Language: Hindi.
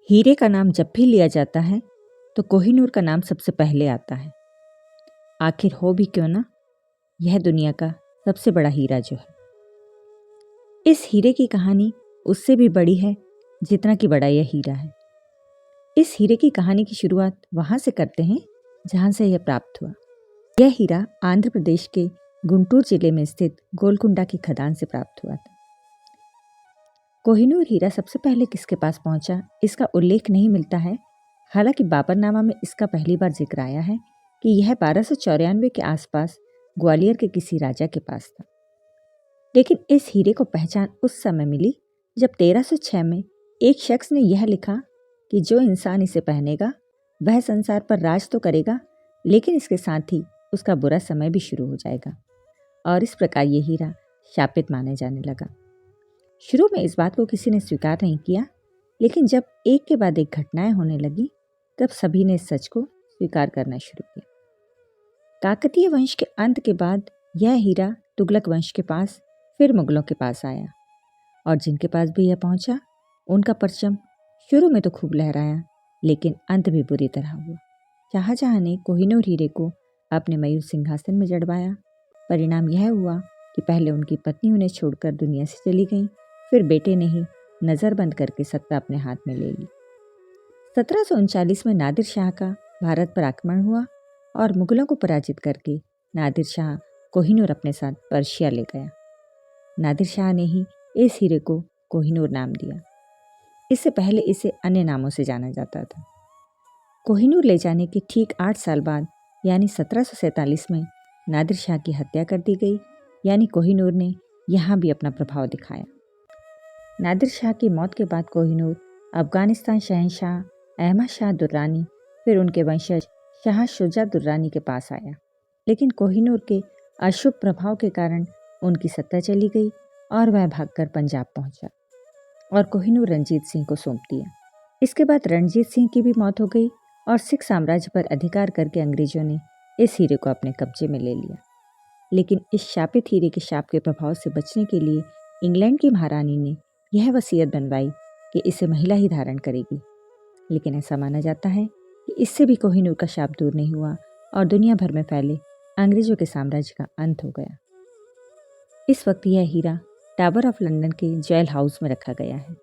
हीरे का नाम जब भी लिया जाता है तो कोहिनूर का नाम सबसे पहले आता है। आखिर हो भी क्यों ना, यह दुनिया का सबसे बड़ा हीरा जो है। इस हीरे की कहानी उससे भी बड़ी है जितना कि बड़ा यह हीरा है। इस हीरे की कहानी की शुरुआत वहां से करते हैं जहां से यह प्राप्त हुआ। यह हीरा आंध्र प्रदेश के गुंटूर जिले में स्थित गोलकुंडा की खदान से प्राप्त हुआ था। कोहिनूर हीरा सबसे पहले किसके पास पहुंचा, इसका उल्लेख नहीं मिलता है। हालांकि बाबरनामा में इसका पहली बार जिक्र आया है कि यह 1294 के आसपास ग्वालियर के किसी राजा के पास था। लेकिन इस हीरे को पहचान उस समय मिली जब 1306 में एक शख्स ने यह लिखा कि जो इंसान इसे पहनेगा वह संसार पर राज तो करेगा, लेकिन इसके साथ ही उसका बुरा समय भी शुरू हो जाएगा। और इस प्रकार ये हीरा शापित माने जाने लगा। शुरू में इस बात को किसी ने स्वीकार नहीं किया, लेकिन जब एक के बाद एक घटनाएं होने लगी तब सभी ने इस सच को स्वीकार करना शुरू किया। काकतीय वंश के अंत के बाद यह हीरा तुगलक वंश के पास, फिर मुगलों के पास आया, और जिनके पास भी यह पहुंचा उनका परचम शुरू में तो खूब लहराया, लेकिन अंत भी बुरी तरह हुआ। शाहजहां ने कोहिनूर हीरे को अपने मयूर सिंहासन में जड़वाया। परिणाम यह हुआ कि पहले उनकी पत्नी उन्हें छोड़कर दुनिया से चली गई, फिर बेटे ने ही नज़रबंद करके सत्ता अपने हाथ में ले ली। 1739 में नादिर शाह का भारत पर आक्रमण हुआ और मुगलों को पराजित करके नादिर शाह कोहिनूर अपने साथ पर्शिया ले गया। नादिर शाह ने ही इस हीरे को कोहिनूर नाम दिया। इससे पहले इसे अन्य नामों से जाना जाता था। कोहिनूर ले जाने के ठीक 8 साल बाद यानी 1747 में नादिर शाह की हत्या कर दी गई, यानी कोहिनूर ने यहाँ भी अपना प्रभाव दिखाया। नादिर शाह की मौत के बाद कोहिनूर अफगानिस्तान शहंशाह अहमद शाह दुर्रानी, फिर उनके वंशज शाह शुजा दुर्रानी के पास आया। लेकिन कोहिनूर के अशुभ प्रभाव के कारण उनकी सत्ता चली गई और वह भागकर पंजाब पहुंचा और कोहिनूर रणजीत सिंह को सौंप दिया। इसके बाद रणजीत सिंह की भी मौत हो गई और सिख साम्राज्य पर अधिकार करके अंग्रेजों ने इस हीरे को अपने कब्जे में ले लिया। लेकिन इस शापित हीरे के शाप के प्रभाव से बचने के लिए इंग्लैंड की महारानी ने यह वसीयत बनवाई कि इसे महिला ही धारण करेगी। लेकिन ऐसा माना जाता है कि इससे भी कोहिनूर का शाप दूर नहीं हुआ और दुनिया भर में फैले अंग्रेजों के साम्राज्य का अंत हो गया। इस वक्त यह हीरा टावर ऑफ लंदन के ज्वेल हाउस में रखा गया है।